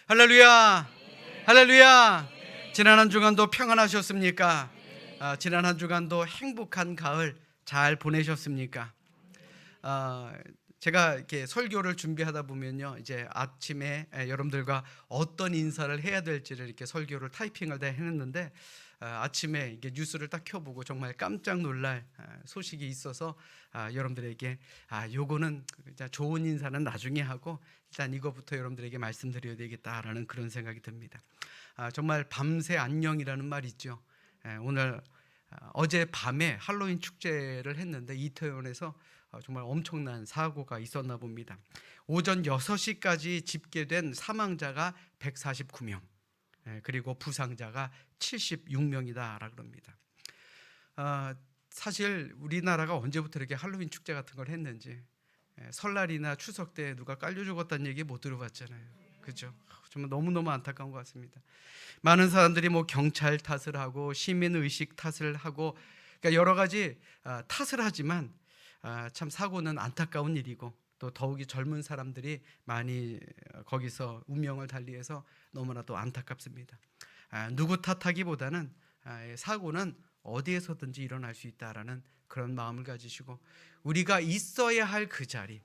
할렐루야, 할렐루야. 지난 한 주간도 평안하셨습니까? 지난 한 주간도 행복한 가을 잘 보내셨습니까? 제가 이렇게 설교를 준비하다 보면요, 이제 아침에 여러분들과 어떤 인사를 해야 될지를 이렇게 설교를 타이핑을 다 해놨는데, 아침에 이게 뉴스를 딱 켜보고 정말 깜짝 놀랄 소식이 있어서 여러분들에게 요거는 좋은 인사는 나중에 하고 일단 이거부터 여러분들에게 말씀드려야 되겠다라는 그런 생각이 듭니다. 정말 밤새 안녕이라는 말 있죠. 오늘 어제 밤에 할로윈 축제를 했는데 이태원에서 정말 엄청난 사고가 있었나 봅니다. 오전 6시까지 집계된 사망자가 149명, 그리고 부상자가 76명이다라고 그럽니다. 사실 우리나라가 언제부터 이렇게 할로윈 축제 같은 걸 했는지, 설날이나 추석 때 누가 깔려 죽었다는 얘기 못 들어봤잖아요. 그렇죠? 정말 너무너무 안타까운 것 같습니다. 많은 사람들이 뭐 경찰 탓을 하고 시민의식 탓을 하고, 그러니까 여러 가지 탓을 하지만 참 사고는 안타까운 일이고, 또 더욱이 젊은 사람들이 많이 거기서 운명을 달리해서 너무나도 안타깝습니다. 누구 탓하기보다는 사고는 어디에서든지 일어날 수 있다라는 그런 마음을 가지시고, 우리가 있어야 할 그 자리,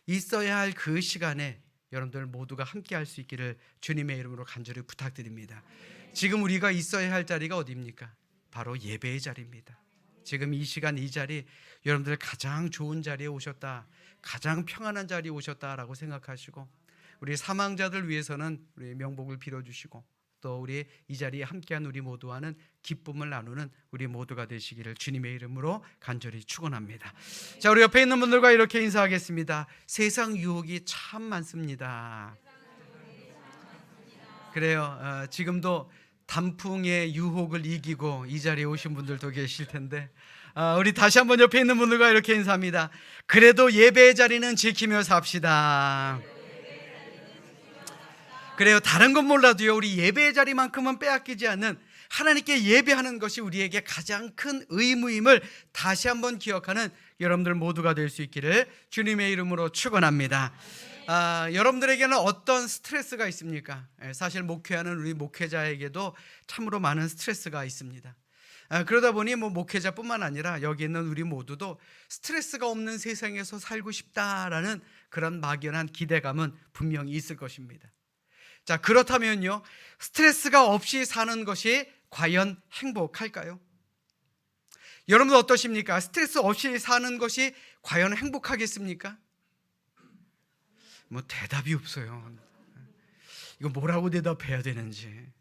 있어야 할 그 시간에 여러분들 모두가 함께 할 수 있기를 주님의 이름으로 간절히 부탁드립니다. 지금 우리가 있어야 할 자리가 어디입니까? 바로 예배의 자리입니다. 지금 이 시간 이 자리, 여러분들 가장 좋은 자리에 오셨다, 가장 평안한 자리에 오셨다라고 생각하시고, 우리 사망자들 위해서는 우리 명복을 빌어주시고, 또 우리 이 자리에 함께한 우리 모두와는 기쁨을 나누는 우리 모두가 되시기를 주님의 이름으로 간절히 축원합니다. 자, 우리 옆에 있는 분들과 이렇게 인사하겠습니다. 세상 유혹이 참 많습니다. 그래요. 지금도 단풍의 유혹을 이기고 이 자리에 오신 분들도 계실 텐데, 우리 다시 한번 옆에 있는 분들과 이렇게 인사합니다. 그래도 예배의 자리는 지키며 삽시다. 그래요. 다른 건 몰라도요, 우리 예배의 자리만큼은 빼앗기지 않는, 하나님께 예배하는 것이 우리에게 가장 큰 의무임을 다시 한번 기억하는 여러분들 모두가 될 수 있기를 주님의 이름으로 축원합니다. 여러분들에게는 어떤 스트레스가 있습니까? 사실 목회하는 우리 목회자에게도 참으로 많은 스트레스가 있습니다. 그러다 보니 목회자뿐만 아니라 여기 있는 우리 모두도 스트레스가 없는 세상에서 살고 싶다라는 그런 막연한 기대감은 분명히 있을 것입니다. 자, 그렇다면요, 스트레스가 없이 사는 것이 과연 행복할까요? 여러분 어떠십니까? 스트레스 없이 사는 것이 과연 행복하겠습니까? 대답이 없어요. 이거 뭐라고 대답해야 되는지.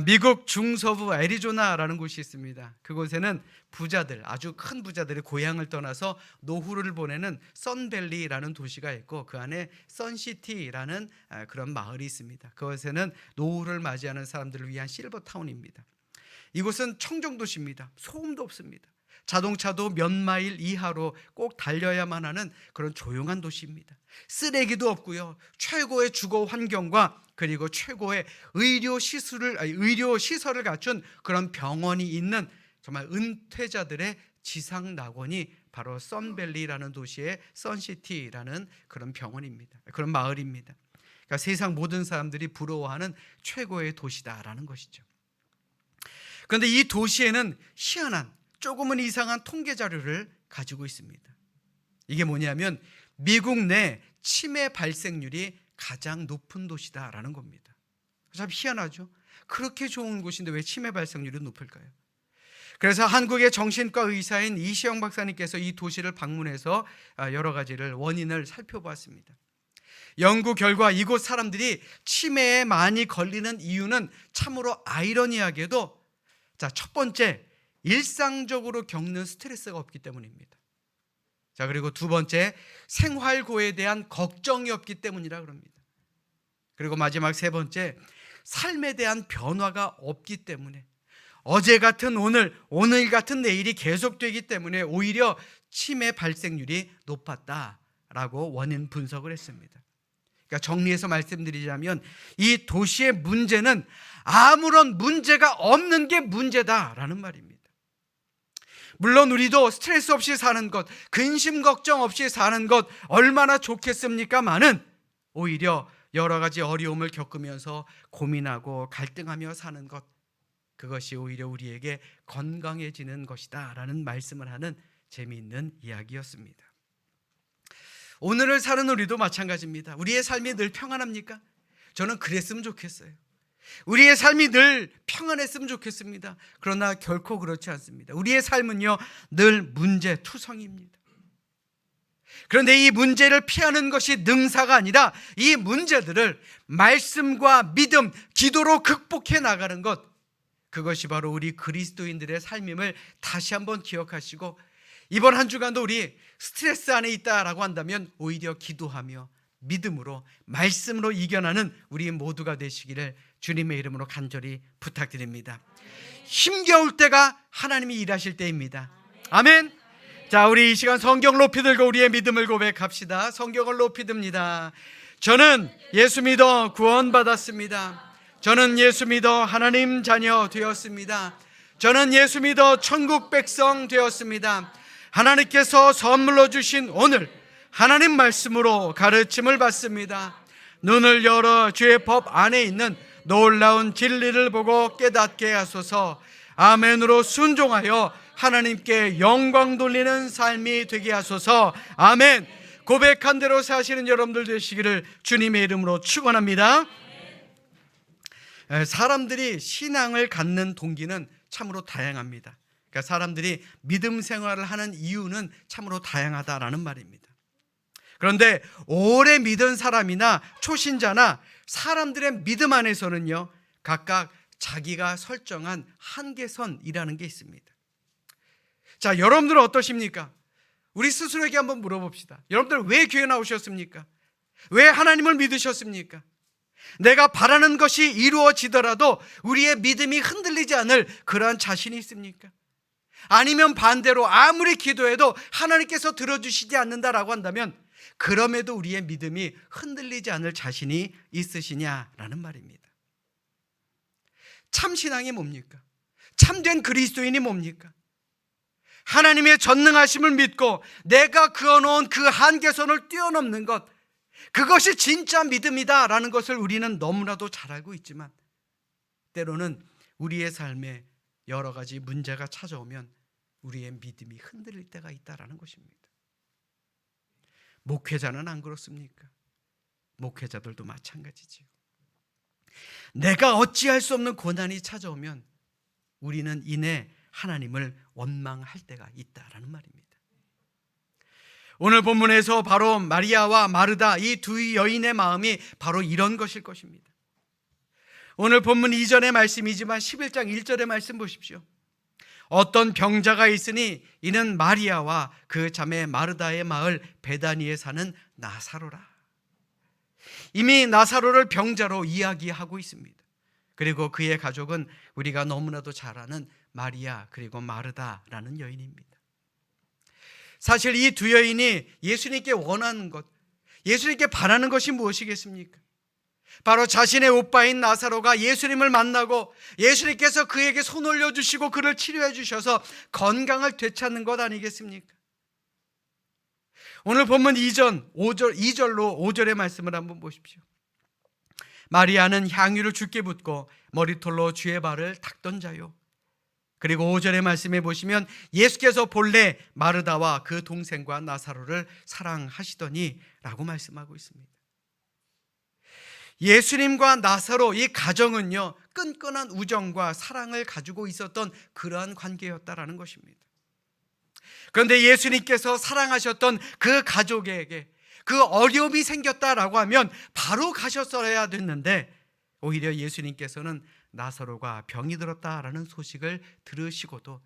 미국 중서부 애리조나라는 곳이 있습니다. 그곳에는 부자들, 아주 큰 부자들이 고향을 떠나서 노후를 보내는 선밸리라는 도시가 있고, 그 안에 선시티라는 그런 마을이 있습니다. 그곳에는 노후를 맞이하는 사람들을 위한 실버타운입니다. 이곳은 청정도시입니다. 소음도 없습니다. 자동차도 몇 마일 이하로 꼭 달려야만 하는 그런 조용한 도시입니다. 쓰레기도 없고요, 최고의 주거 환경과 그리고 최고의 의료 시설을 갖춘 그런 병원이 있는 정말 은퇴자들의 지상 낙원이 바로 선밸리라는 도시의 선시티라는 그런 병원입니다. 그런 마을입니다. 그러니까 세상 모든 사람들이 부러워하는 최고의 도시다라는 것이죠. 그런데 이 도시에는 희한한, 조금은 이상한 통계 자료를 가지고 있습니다. 이게 뭐냐면 미국 내 치매 발생률이 가장 높은 도시다라는 겁니다. 참 희한하죠? 그렇게 좋은 곳인데 왜 치매 발생률이 높을까요? 그래서 한국의 정신과 의사인 이시영 박사님께서 이 도시를 방문해서 여러 가지를 원인을 살펴보았습니다. 연구 결과 이곳 사람들이 치매에 많이 걸리는 이유는 참으로 아이러니하게도, 자, 첫 번째, 일상적으로 겪는 스트레스가 없기 때문입니다. 자, 그리고 두 번째, 생활고에 대한 걱정이 없기 때문이라 그럽니다. 그리고 마지막 세 번째, 삶에 대한 변화가 없기 때문에, 어제 같은 오늘, 오늘 같은 내일이 계속되기 때문에 오히려 치매 발생률이 높았다라고 원인 분석을 했습니다. 그러니까 정리해서 말씀드리자면 이 도시의 문제는 아무런 문제가 없는 게 문제다라는 말입니다. 물론 우리도 스트레스 없이 사는 것, 근심 걱정 없이 사는 것 얼마나 좋겠습니까마는 오히려 여러 가지 어려움을 겪으면서 고민하고 갈등하며 사는 것, 그것이 오히려 우리에게 건강해지는 것이다 라는 말씀을 하는 재미있는 이야기였습니다. 오늘을 사는 우리도 마찬가지입니다. 우리의 삶이 늘 평안합니까? 저는 그랬으면 좋겠어요. 우리의 삶이 늘 평안했으면 좋겠습니다. 그러나 결코 그렇지 않습니다. 우리의 삶은요, 늘 문제투성입니다. 그런데 이 문제를 피하는 것이 능사가 아니라 이 문제들을 말씀과 믿음, 기도로 극복해 나가는 것, 그것이 바로 우리 그리스도인들의 삶임을 다시 한번 기억하시고, 이번 한 주간도 우리 스트레스 안에 있다라고 한다면 오히려 기도하며 믿음으로 말씀으로 이겨나는 우리 모두가 되시기를 주님의 이름으로 간절히 부탁드립니다. 힘겨울 때가 하나님이 일하실 때입니다. 아멘. 자, 우리 이 시간 성경 높이 들고 우리의 믿음을 고백합시다. 성경을 높이 듭니다. 저는 예수 믿어 구원받았습니다. 저는 예수 믿어 하나님 자녀 되었습니다. 저는 예수 믿어 천국 백성 되었습니다. 하나님께서 선물로 주신 오늘 하나님 말씀으로 가르침을 받습니다. 눈을 열어 주의 법 안에 있는 놀라운 진리를 보고 깨닫게 하소서. 아멘으로 순종하여 하나님께 영광 돌리는 삶이 되게 하소서. 아멘. 고백한 대로 사시는 여러분들 되시기를 주님의 이름으로 축원합니다. 사람들이 신앙을 갖는 동기는 참으로 다양합니다. 그러니까 사람들이 믿음 생활을 하는 이유는 참으로 다양하다라는 말입니다. 그런데 오래 믿은 사람이나 초신자나 사람들의 믿음 안에서는요, 각각 자기가 설정한 한계선이라는 게 있습니다. 자, 여러분들은 어떠십니까? 우리 스스로에게 한번 물어봅시다. 여러분들 왜 교회 나오셨습니까? 왜 하나님을 믿으셨습니까? 내가 바라는 것이 이루어지더라도 우리의 믿음이 흔들리지 않을 그러한 자신이 있습니까? 아니면 반대로 아무리 기도해도 하나님께서 들어주시지 않는다라고 한다면 그럼에도 우리의 믿음이 흔들리지 않을 자신이 있으시냐라는 말입니다. 참신앙이 뭡니까? 참된 그리스도인이 뭡니까? 하나님의 전능하심을 믿고 내가 그어놓은 그 한계선을 뛰어넘는 것, 그것이 진짜 믿음이다라는 것을 우리는 너무나도 잘 알고 있지만 때로는 우리의 삶에 여러 가지 문제가 찾아오면 우리의 믿음이 흔들릴 때가 있다라는 것입니다. 목회자는 안 그렇습니까? 목회자들도 마찬가지지요. 내가 어찌할 수 없는 고난이 찾아오면 우리는 이내 하나님을 원망할 때가 있다라는 말입니다. 오늘 본문에서 바로 마리아와 마르다 이 두 여인의 마음이 바로 이런 것일 것입니다. 오늘 본문 이전의 말씀이지만 11장 1절의 말씀 보십시오. 어떤 병자가 있으니 이는 마리아와 그 자매 마르다의 마을 베다니에 사는 나사로라. 이미 나사로를 병자로 이야기하고 있습니다. 그리고 그의 가족은 우리가 너무나도 잘 아는 마리아 그리고 마르다라는 여인입니다. 사실 이 두 여인이 예수님께 원하는 것, 예수님께 바라는 것이 무엇이겠습니까? 바로 자신의 오빠인 나사로가 예수님을 만나고 예수님께서 그에게 손 올려주시고 그를 치료해 주셔서 건강을 되찾는 것 아니겠습니까? 오늘 본문 2절로 5절의 말씀을 한번 보십시오. 마리아는 향유를 주께 붓고 머리털로 주의 발을 닦던 자요. 그리고 5절의 말씀에 보시면 예수께서 본래 마르다와 그 동생과 나사로를 사랑하시더니 라고 말씀하고 있습니다. 예수님과 나사로 이 가정은요, 끈끈한 우정과 사랑을 가지고 있었던 그러한 관계였다라는 것입니다. 그런데 예수님께서 사랑하셨던 그 가족에게 그 어려움이 생겼다라고 하면 바로 가셨어야 됐는데 오히려 예수님께서는 나사로가 병이 들었다라는 소식을 들으시고도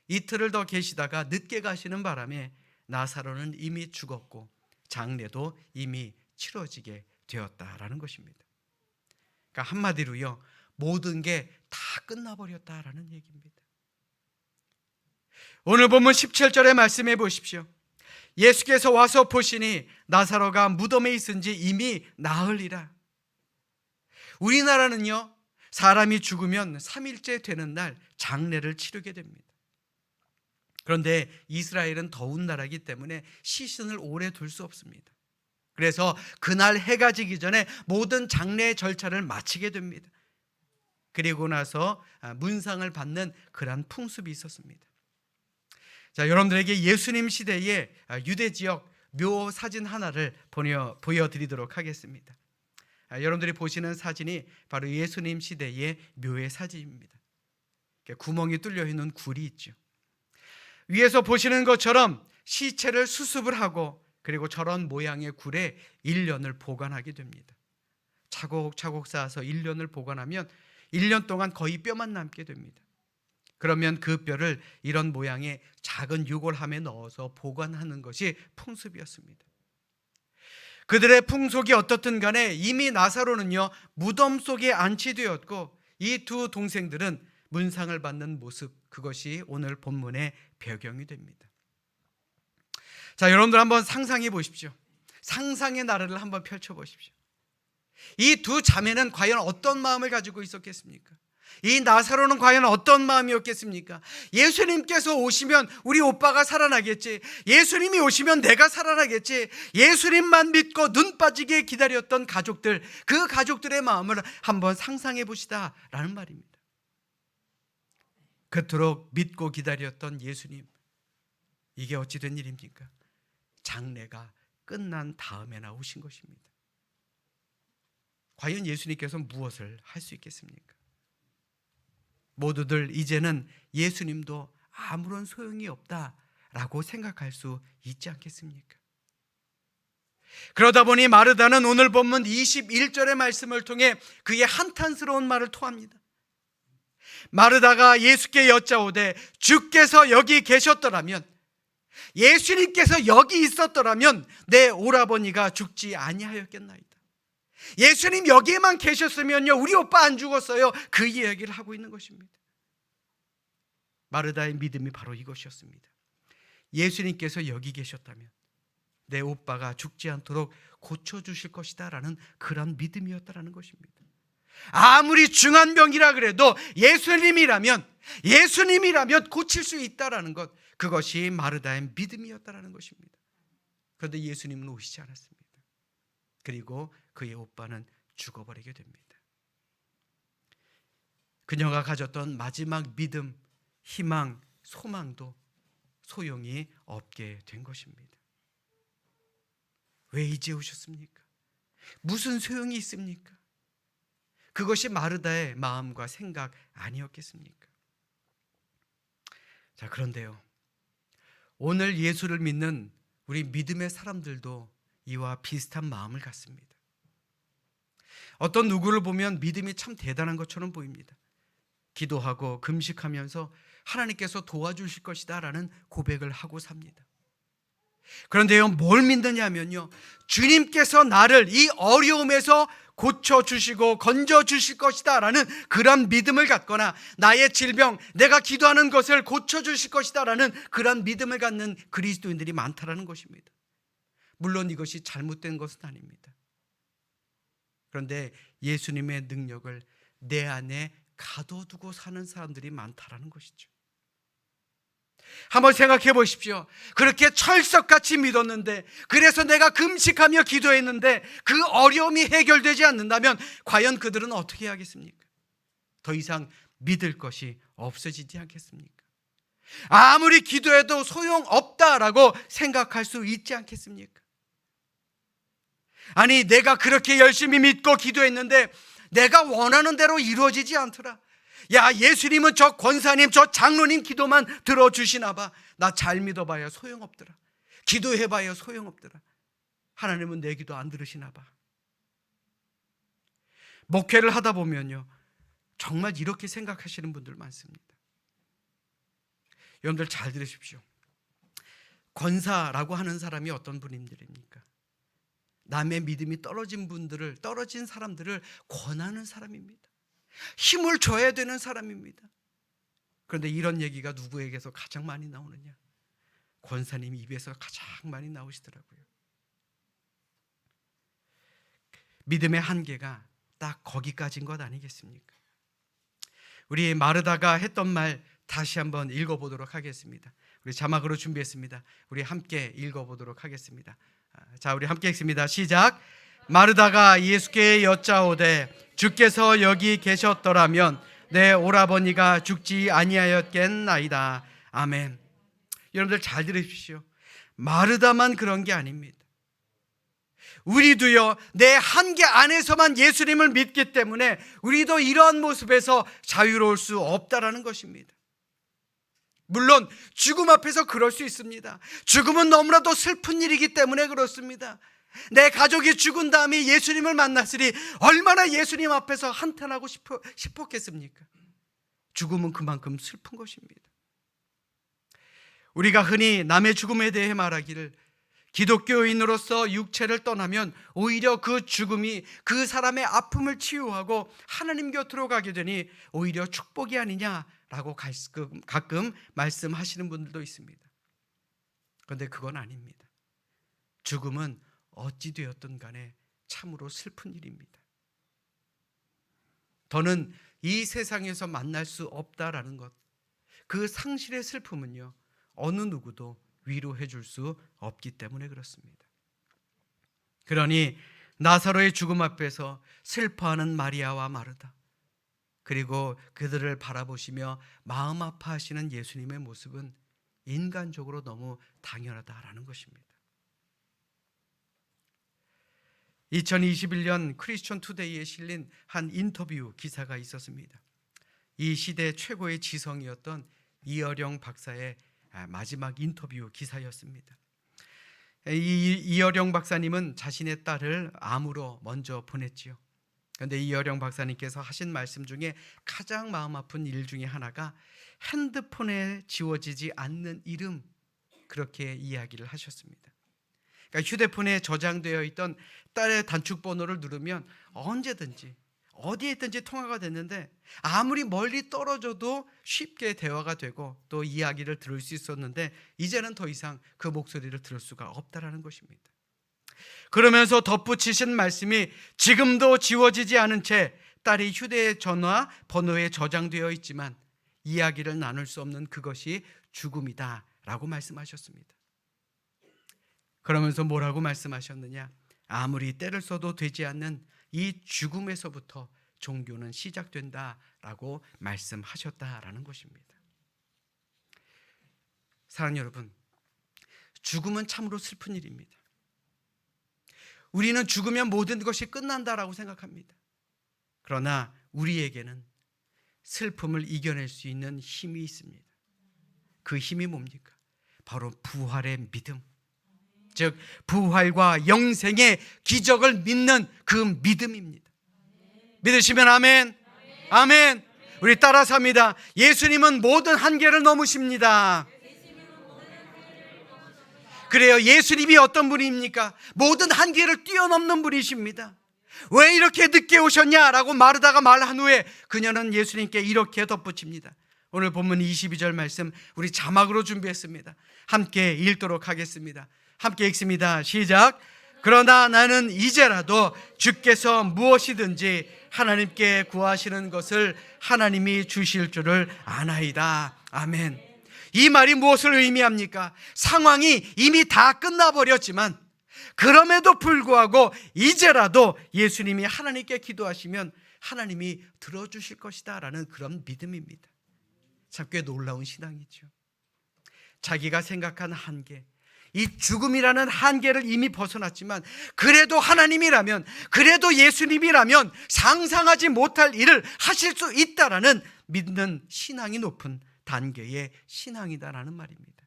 이틀을 더 계시다가 늦게 가시는 바람에 나사로는 이미 죽었고 장례도 이미 치러지게 되었다라는 것입니다. 그러니까 한마디로요, 모든 게 다 끝나버렸다라는 얘기입니다. 오늘 본문 17절의 말씀해 보십시오. 예수께서 와서 보시니 나사로가 무덤에 있은지 이미 나흘이라. 우리나라는요, 사람이 죽으면 3일째 되는 날 장례를 치르게 됩니다. 그런데 이스라엘은 더운 나라이기 때문에 시신을 오래 둘 수 없습니다. 그래서 그날 해가 지기 전에 모든 장례 절차를 마치게 됩니다. 그리고 나서 문상을 받는 그러한 풍습이 있었습니다. 자, 여러분들에게 예수님 시대의 유대 지역 묘 사진 하나를 보여드리도록 하겠습니다. 여러분들이 보시는 사진이 바로 예수님 시대의 묘의 사진입니다. 구멍이 뚫려 있는 굴이 있죠. 위에서 보시는 것처럼 시체를 수습을 하고 그리고 저런 모양의 굴에 1년을 보관하게 됩니다. 차곡차곡 쌓아서 1년을 보관하면 1년 동안 거의 뼈만 남게 됩니다. 그러면 그 뼈를 이런 모양의 작은 유골함에 넣어서 보관하는 것이 풍습이었습니다. 그들의 풍속이 어떻든 간에 이미 나사로는요 무덤 속에 안치되었고 이 두 동생들은 문상을 받는 모습, 그것이 오늘 본문의 배경이 됩니다. 자, 여러분들 한번 상상해 보십시오. 상상의 나래를 한번 펼쳐 보십시오. 이 두 자매는 과연 어떤 마음을 가지고 있었겠습니까? 이 나사로는 과연 어떤 마음이었겠습니까? 예수님께서 오시면 우리 오빠가 살아나겠지, 예수님이 오시면 내가 살아나겠지, 예수님만 믿고 눈 빠지게 기다렸던 가족들, 그 가족들의 마음을 한번 상상해 보시다라는 말입니다. 그토록 믿고 기다렸던 예수님, 이게 어찌 된 일입니까? 장례가 끝난 다음에나 오신 것입니다. 과연 예수님께서 무엇을 할 수 있겠습니까? 모두들 이제는 예수님도 아무런 소용이 없다라고 생각할 수 있지 않겠습니까? 그러다 보니 마르다는 오늘 본문 21절의 말씀을 통해 그의 한탄스러운 말을 토합니다. 마르다가 예수께 여짜오되 주께서 여기 계셨더라면, 예수님께서 여기 있었더라면 내 오라버니가 죽지 아니하였겠나이다. 예수님 여기에만 계셨으면요 우리 오빠 안 죽었어요. 그 이야기를 하고 있는 것입니다. 마르다의 믿음이 바로 이것이었습니다. 예수님께서 여기 계셨다면 내 오빠가 죽지 않도록 고쳐주실 것이다 라는 그런 믿음이었다라는 것입니다. 아무리 중한 병이라 그래도 예수님이라면 고칠 수 있다라는 것, 그것이 마르다의 믿음이었다라는 것입니다. 그런데 예수님은 오시지 않았습니다. 그리고 그의 오빠는 죽어버리게 됩니다. 그녀가 가졌던 마지막 믿음, 희망, 소망도 소용이 없게 된 것입니다. 왜 이제 오셨습니까? 무슨 소용이 있습니까? 그것이 마르다의 마음과 생각 아니었겠습니까? 자, 그런데요, 오늘 예수를 믿는 우리 믿음의 사람들도 이와 비슷한 마음을 갖습니다. 어떤 누구를 보면 믿음이 참 대단한 것처럼 보입니다. 기도하고 금식하면서 하나님께서 도와주실 것이다 라는 고백을 하고 삽니다. 그런데요, 뭘 믿느냐면요, 주님께서 나를 이 어려움에서 고쳐주시고 건져주실 것이다 라는 그런 믿음을 갖거나, 나의 질병, 내가 기도하는 것을 고쳐주실 것이다 라는 그런 믿음을 갖는 그리스도인들이 많다라는 것입니다. 물론 이것이 잘못된 것은 아닙니다. 그런데 예수님의 능력을 내 안에 가둬두고 사는 사람들이 많다라는 것이죠. 한번 생각해 보십시오. 그렇게 철석같이 믿었는데, 그래서 내가 금식하며 기도했는데 그 어려움이 해결되지 않는다면 과연 그들은 어떻게 하겠습니까? 더 이상 믿을 것이 없어지지 않겠습니까? 아무리 기도해도 소용없다라고 생각할 수 있지 않겠습니까? 아니, 내가 그렇게 열심히 믿고 기도했는데 내가 원하는 대로 이루어지지 않더라. 야, 예수님은 저 권사님, 저 장로님 기도만 들어주시나 봐. 나 잘 믿어봐야 소용없더라. 기도해봐야 소용없더라. 하나님은 내 기도 안 들으시나 봐. 목회를 하다 보면요, 정말 이렇게 생각하시는 분들 많습니다. 여러분들 잘 들으십시오. 권사라고 하는 사람이 어떤 분들입니까? 남의 믿음이 떨어진 사람들을 권하는 사람입니다. 힘을 줘야 되는 사람입니다. 그런데 이런 얘기가 누구에게서 가장 많이 나오느냐? 권사님 입에서 가장 많이 나오시더라고요. 믿음의 한계가 딱 거기까지인 것 아니겠습니까? 우리 마르다가 했던 말 다시 한번 읽어보도록 하겠습니다. 우리 자막으로 준비했습니다. 우리 함께 읽어보도록 하겠습니다. 자, 우리 함께 읽습니다. 시작. 마르다가 예수께 여짜오되 주께서 여기 계셨더라면 내 오라버니가 죽지 아니하였겠나이다. 아멘. 여러분들 잘 들으십시오. 마르다만 그런 게 아닙니다. 우리도요, 내 한계 안에서만 예수님을 믿기 때문에 우리도 이러한 모습에서 자유로울 수 없다라는 것입니다. 물론 죽음 앞에서 그럴 수 있습니다. 죽음은 너무나도 슬픈 일이기 때문에 그렇습니다. 내 가족이 죽은 다음에 예수님을 만났으니 얼마나 예수님 앞에서 한탄하고 싶었겠습니까? 죽음은 그만큼 슬픈 것입니다. 우리가 흔히 남의 죽음에 대해 말하기를 기독교인으로서 육체를 떠나면 오히려 그 죽음이 그 사람의 아픔을 치유하고 하나님 곁으로 가게 되니 오히려 축복이 아니냐라고 가끔 말씀하시는 분들도 있습니다. 그런데 그건 아닙니다. 죽음은 어찌 되었든 간에 참으로 슬픈 일입니다. 더는 이 세상에서 만날 수 없다라는 것, 그 상실의 슬픔은요, 어느 누구도 위로해 줄 수 없기 때문에 그렇습니다. 그러니 나사로의 죽음 앞에서 슬퍼하는 마리아와 마르다, 그리고 그들을 바라보시며 마음 아파하시는 예수님의 모습은 인간적으로 너무 당연하다라는 것입니다. 2021년 크리스천 투데이에 실린 한 인터뷰 기사가 있었습니다. 이 시대 최고의 지성이었던 이어령 박사의 마지막 인터뷰 기사였습니다. 이어령 박사님은 자신의 딸을 암으로 먼저 보냈지요. 그런데 이어령 박사님께서 하신 말씀 중에 가장 마음 아픈 일 중에 하나가 핸드폰에 지워지지 않는 이름, 그렇게 이야기를 하셨습니다. 그러니까 휴대폰에 저장되어 있던 딸의 단축번호를 누르면 언제든지 어디에 있든지 통화가 됐는데 아무리 멀리 떨어져도 쉽게 대화가 되고 또 이야기를 들을 수 있었는데 이제는 더 이상 그 목소리를 들을 수가 없다라는 것입니다. 그러면서 덧붙이신 말씀이 지금도 지워지지 않은 채 딸이 휴대전화 번호에 저장되어 있지만 이야기를 나눌 수 없는 그것이 죽음이다라고 말씀하셨습니다. 그러면서 뭐라고 말씀하셨느냐? 아무리 때를 써도 되지 않는 이 죽음에서부터 종교는 시작된다라고 말씀하셨다라는 것입니다. 사랑하는 여러분, 죽음은 참으로 슬픈 일입니다. 우리는 죽으면 모든 것이 끝난다라고 생각합니다. 그러나 우리에게는 슬픔을 이겨낼 수 있는 힘이 있습니다. 그 힘이 뭡니까? 바로 부활의 믿음, 즉 부활과 영생의 기적을 믿는 그 믿음입니다. 믿으시면 아멘. 아멘. 우리 따라서 합니다. 예수님은 모든 한계를 넘으십니다. 그래요. 예수님이 어떤 분입니까? 모든 한계를 뛰어넘는 분이십니다. 왜 이렇게 늦게 오셨냐라고 마르다가 말한 후에 그녀는 예수님께 이렇게 덧붙입니다. 오늘 본문 22절 말씀 우리 자막으로 준비했습니다. 함께 읽도록 하겠습니다. 함께 읽습니다. 시작. 그러나 나는 이제라도 주께서 무엇이든지 하나님께 구하시는 것을 하나님이 주실 줄을 아나이다. 아멘. 이 말이 무엇을 의미합니까? 상황이 이미 다 끝나버렸지만 그럼에도 불구하고 이제라도 예수님이 하나님께 기도하시면 하나님이 들어주실 것이다 라는 그런 믿음입니다. 참 꽤 놀라운 신앙이죠. 자기가 생각한 한계, 이 죽음이라는 한계를 이미 벗어났지만 그래도 하나님이라면, 그래도 예수님이라면 상상하지 못할 일을 하실 수 있다라는 믿는 신앙이 높은 단계의 신앙이다라는 말입니다.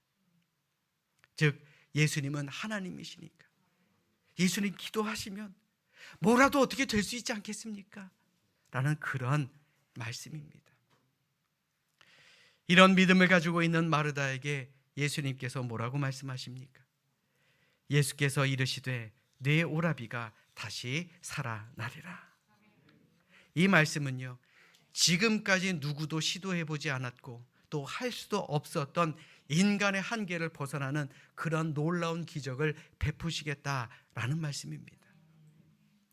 즉 예수님은 하나님이시니까 예수님 기도하시면 뭐라도 어떻게 될 수 있지 않겠습니까? 라는 그런 말씀입니다. 이런 믿음을 가지고 있는 마르다에게 예수님께서 뭐라고 말씀하십니까? 예수께서 이르시되 내 오라비가 다시 살아나리라. 이 말씀은요, 지금까지 누구도 시도해보지 않았고 또 할 수도 없었던 인간의 한계를 벗어나는 그런 놀라운 기적을 베푸시겠다라는 말씀입니다.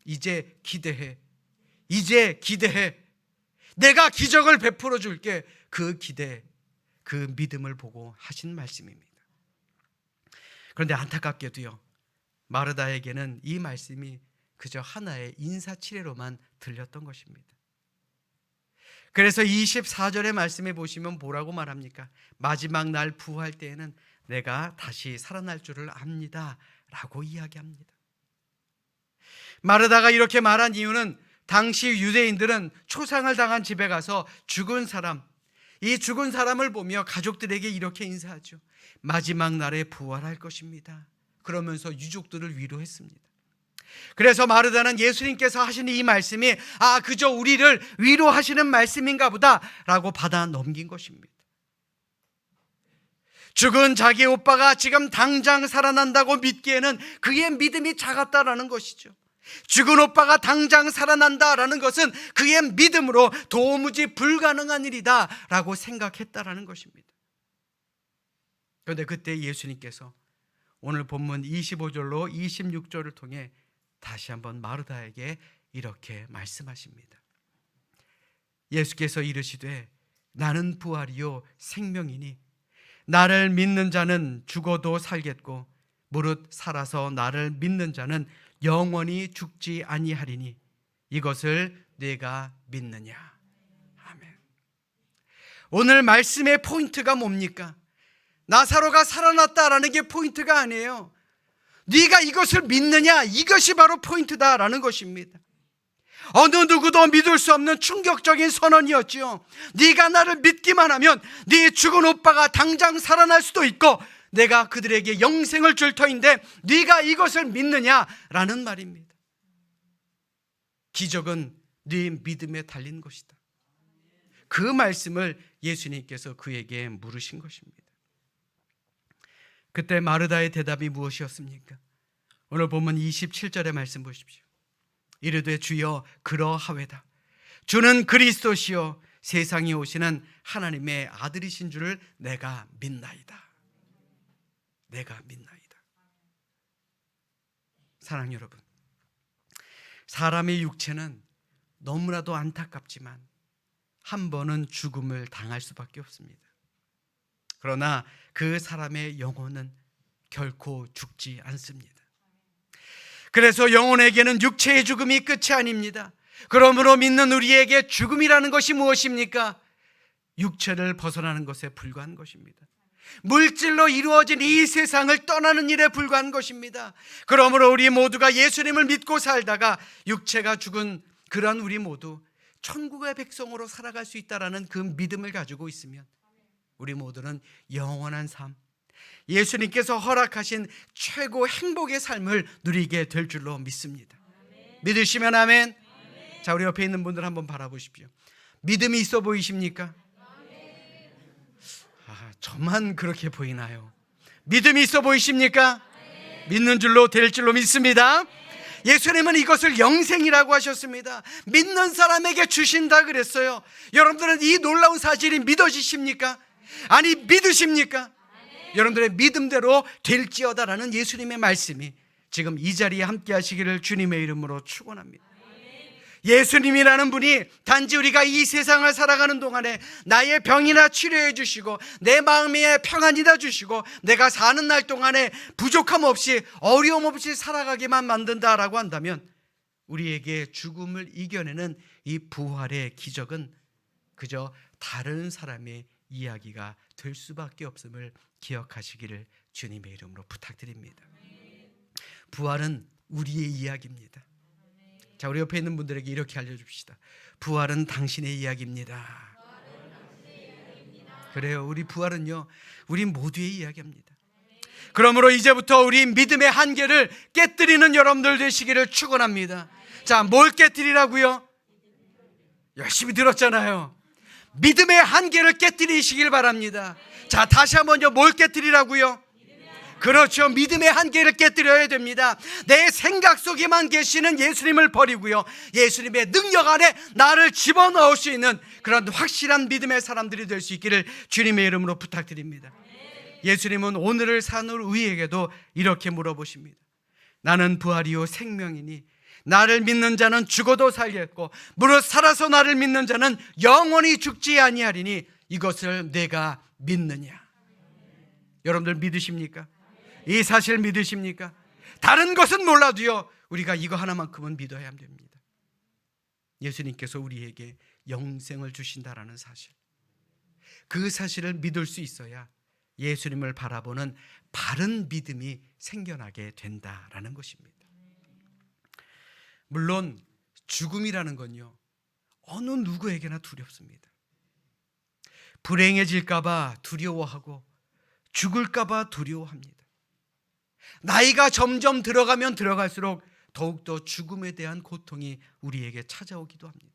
이제 기대해. 이제 기대해. 내가 기적을 베풀어 줄게. 그 기대 그 믿음을 보고 하신 말씀입니다. 그런데 안타깝게도요, 마르다에게는 이 말씀이 그저 하나의 인사치레로만 들렸던 것입니다. 그래서 24절의 말씀에 보시면 뭐라고 말합니까? 마지막 날 부활 때에는 내가 다시 살아날 줄을 압니다 라고 이야기합니다. 마르다가 이렇게 말한 이유는 당시 유대인들은 초상을 당한 집에 가서 죽은 사람, 이 죽은 사람을 보며 가족들에게 이렇게 인사하죠. 마지막 날에 부활할 것입니다. 그러면서 유족들을 위로했습니다. 그래서 마르다는 예수님께서 하시는 이 말씀이 그저 우리를 위로하시는 말씀인가 보다 라고 받아 넘긴 것입니다. 죽은 자기 오빠가 지금 당장 살아난다고 믿기에는 그의 믿음이 작았다라는 것이죠. 죽은 오빠가 당장 살아난다라는 것은 그의 믿음으로 도무지 불가능한 일이다 라고 생각했다라는 것입니다. 그런데 그때 예수님께서 오늘 본문 25절로 26절을 통해 다시 한번 마르다에게 이렇게 말씀하십니다. 예수께서 이르시되 나는 부활이요 생명이니 나를 믿는 자는 죽어도 살겠고 무릇 살아서 나를 믿는 자는 영원히 죽지 아니하리니 이것을 네가 믿느냐. 아멘. 오늘 말씀의 포인트가 뭡니까? 나사로가 살아났다라는 게 포인트가 아니에요. 네가 이것을 믿느냐, 이것이 바로 포인트다라는 것입니다. 어느 누구도 믿을 수 없는 충격적인 선언이었지요. 네가 나를 믿기만 하면 네 죽은 오빠가 당장 살아날 수도 있고 내가 그들에게 영생을 줄 터인데 네가 이것을 믿느냐라는 말입니다. 기적은 네 믿음에 달린 것이다. 그 말씀을 예수님께서 그에게 물으신 것입니다. 그때 마르다의 대답이 무엇이었습니까? 오늘 본문 27절의 말씀 보십시오. 이르되 주여 그러하외다. 주는 그리스도시요 세상에 오시는 하나님의 아들이신 줄을 내가 믿나이다. 내가 믿나이다. 사랑하는 여러분, 사람의 육체는 너무나도 안타깝지만 한 번은 죽음을 당할 수밖에 없습니다. 그러나 그 사람의 영혼은 결코 죽지 않습니다. 그래서 영혼에게는 육체의 죽음이 끝이 아닙니다. 그러므로 믿는 우리에게 죽음이라는 것이 무엇입니까? 육체를 벗어나는 것에 불과한 것입니다. 물질로 이루어진 이 세상을 떠나는 일에 불과한 것입니다. 그러므로 우리 모두가 예수님을 믿고 살다가 육체가 죽은 그런 우리 모두 천국의 백성으로 살아갈 수 있다는 그 믿음을 가지고 있으면 우리 모두는 영원한 삶, 예수님께서 허락하신 최고 행복의 삶을 누리게 될 줄로 믿습니다. 믿으시면 아멘. 자, 우리 옆에 있는 분들 한번 바라보십시오. 믿음이 있어 보이십니까? 저만 그렇게 보이나요? 믿음이 있어 보이십니까? 믿는 줄로 될 줄로 믿습니다. 예수님은 이것을 영생이라고 하셨습니다. 믿는 사람에게 주신다 그랬어요. 여러분들은 이 놀라운 사실이 믿어지십니까? 아니, 믿으십니까? 여러분들의 믿음대로 될지어다라는 예수님의 말씀이 지금 이 자리에 함께 하시기를 주님의 이름으로 축원합니다. 예수님이라는 분이 단지 우리가 이 세상을 살아가는 동안에 나의 병이나 치료해 주시고 내 마음에 평안이나 주시고 내가 사는 날 동안에 부족함 없이 어려움 없이 살아가게만 만든다라고 한다면 우리에게 죽음을 이겨내는 이 부활의 기적은 그저 다른 사람의 이야기가 될 수밖에 없음을 기억하시기를 주님의 이름으로 부탁드립니다. 부활은 우리의 이야기입니다. 자, 우리 옆에 있는 분들에게 이렇게 알려줍시다. 부활은 당신의 이야기입니다. 그래요, 우리 부활은요, 우리 모두의 이야기입니다. 그러므로 이제부터 우리 믿음의 한계를 깨뜨리는 여러분들 되시기를 축원합니다. 자, 뭘 깨뜨리라고요? 열심히 들었잖아요. 믿음의 한계를 깨뜨리시길 바랍니다. 자, 다시 한번요, 뭘 깨뜨리라고요? 그렇죠. 믿음의 한계를 깨뜨려야 됩니다. 내 생각 속에만 계시는 예수님을 버리고요, 예수님의 능력 안에 나를 집어넣을 수 있는 그런 확실한 믿음의 사람들이 될 수 있기를 주님의 이름으로 부탁드립니다. 예수님은 오늘을 사는 우리에게도 이렇게 물어보십니다. 나는 부활이요 생명이니 나를 믿는 자는 죽어도 살겠고 무릇 살아서 나를 믿는 자는 영원히 죽지 아니하리니 이것을 내가 믿느냐? 여러분들 믿으십니까? 이 사실 믿으십니까? 다른 것은 몰라도요, 우리가 이거 하나만큼은 믿어야 됩니다. 예수님께서 우리에게 영생을 주신다라는 사실, 그 사실을 믿을 수 있어야 예수님을 바라보는 바른 믿음이 생겨나게 된다라는 것입니다. 물론 죽음이라는 건요, 어느 누구에게나 두렵습니다. 불행해질까 봐 두려워하고 죽을까 봐 두려워합니다. 나이가 점점 들어가면 들어갈수록 더욱더 죽음에 대한 고통이 우리에게 찾아오기도 합니다.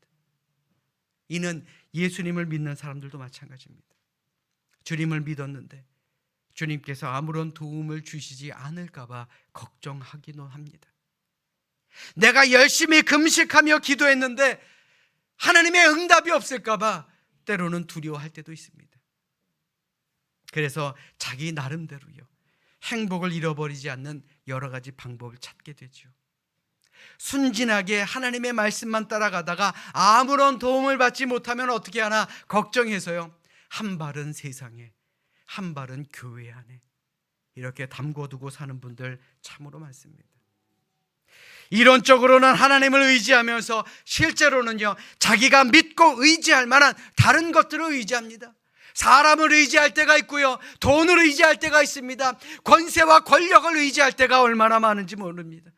이는 예수님을 믿는 사람들도 마찬가지입니다. 주님을 믿었는데 주님께서 아무런 도움을 주시지 않을까 봐 걱정하기도 합니다. 내가 열심히 금식하며 기도했는데 하나님의 응답이 없을까 봐 때로는 두려워할 때도 있습니다. 그래서 자기 나름대로요, 행복을 잃어버리지 않는 여러 가지 방법을 찾게 되죠. 순진하게 하나님의 말씀만 따라가다가 아무런 도움을 받지 못하면 어떻게 하나 걱정해서요, 한 발은 세상에, 한 발은 교회 안에 이렇게 담궈두고 사는 분들 참으로 많습니다. 이론적으로는 하나님을 의지하면서 실제로는요, 자기가 믿고 의지할 만한 다른 것들을 의지합니다. 사람을 의지할 때가 있고요, 돈을 의지할 때가 있습니다. 권세와 권력을 의지할 때가 얼마나 많은지 모릅니다.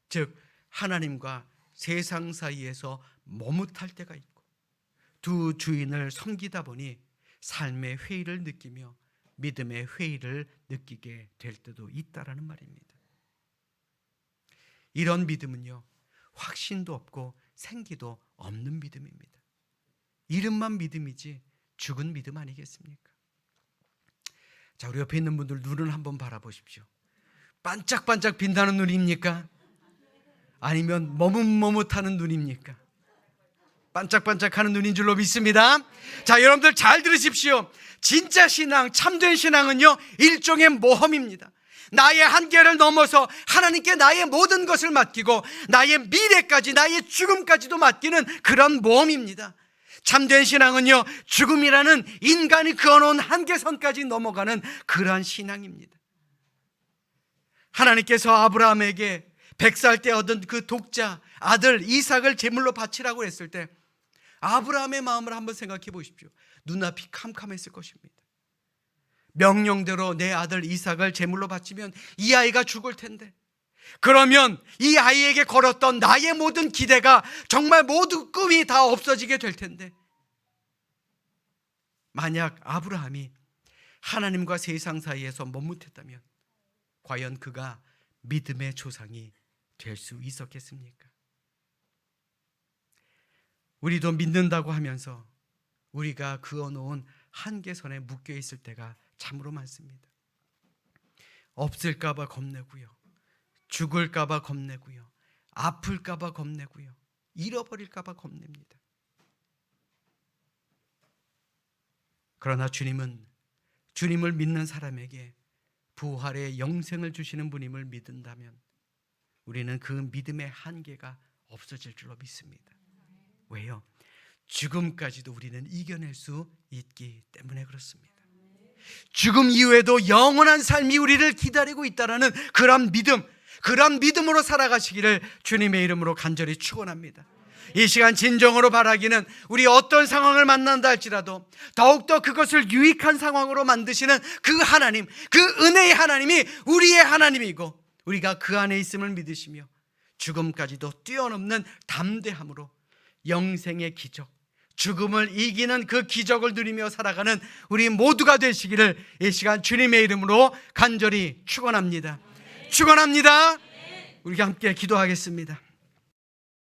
즉 하나님과 세상 사이에서 머뭇할 때가 있고, 두 주인을 섬기다 보니 삶의 회의를 느끼며 믿음의 회의를 느끼게 될 때도 있다라는 말입니다. 이런 믿음은요, 확신도 없고 생기도 없는 믿음입니다. 이름만 믿음이지 죽은 믿음 아니겠습니까? 자, 우리 옆에 있는 분들 눈을 한번 바라보십시오. 반짝반짝 빛나는 눈입니까? 아니면 머뭇머뭇하는 눈입니까? 반짝반짝하는 눈인 줄로 믿습니다. 자, 여러분들 잘 들으십시오. 진짜 신앙, 참된 신앙은요, 일종의 모험입니다. 나의 한계를 넘어서 하나님께 나의 모든 것을 맡기고 나의 미래까지, 나의 죽음까지도 맡기는 그런 모험입니다. 참된 신앙은요, 죽음이라는 인간이 그어놓은 한계선까지 넘어가는 그러한 신앙입니다. 하나님께서 아브라함에게 100살 때 얻은 그 독자 아들 이삭을 제물로 바치라고 했을 때 아브라함의 마음을 한번 생각해 보십시오. 눈앞이 캄캄했을 것입니다. 명령대로 내 아들 이삭을 제물로 바치면 이 아이가 죽을 텐데, 그러면 이 아이에게 걸었던 나의 모든 기대가 정말 모두 꿈이 다 없어지게 될 텐데, 만약 아브라함이 하나님과 세상 사이에서 머뭇했다면 과연 그가 믿음의 조상이 될 수 있었겠습니까? 우리도 믿는다고 하면서 우리가 그어놓은 한계선에 묶여 있을 때가 참으로 많습니다. 없을까 봐 겁내고요, 죽을까 봐 겁내고요, 아플까 봐 겁내고요, 잃어버릴까 봐 겁냅니다. 그러나 주님은 주님을 믿는 사람에게 부활의 영생을 주시는 분임을 믿는다면 우리는 그 믿음의 한계가 없어질 줄로 믿습니다. 왜요? 죽음까지도 우리는 이겨낼 수 있기 때문에 그렇습니다. 죽음 이후에도 영원한 삶이 우리를 기다리고 있다는 그런 믿음, 그런 믿음으로 살아가시기를 주님의 이름으로 간절히 축원합니다. 이 시간 진정으로 바라기는 우리 어떤 상황을 만난다 할지라도 더욱더 그것을 유익한 상황으로 만드시는 그 하나님, 그 은혜의 하나님이 우리의 하나님이고 우리가 그 안에 있음을 믿으시며 죽음까지도 뛰어넘는 담대함으로 영생의 기적, 죽음을 이기는 그 기적을 누리며 살아가는 우리 모두가 되시기를 이 시간 주님의 이름으로 간절히 축원합니다. 축원합니다. 우리 함께 기도하겠습니다.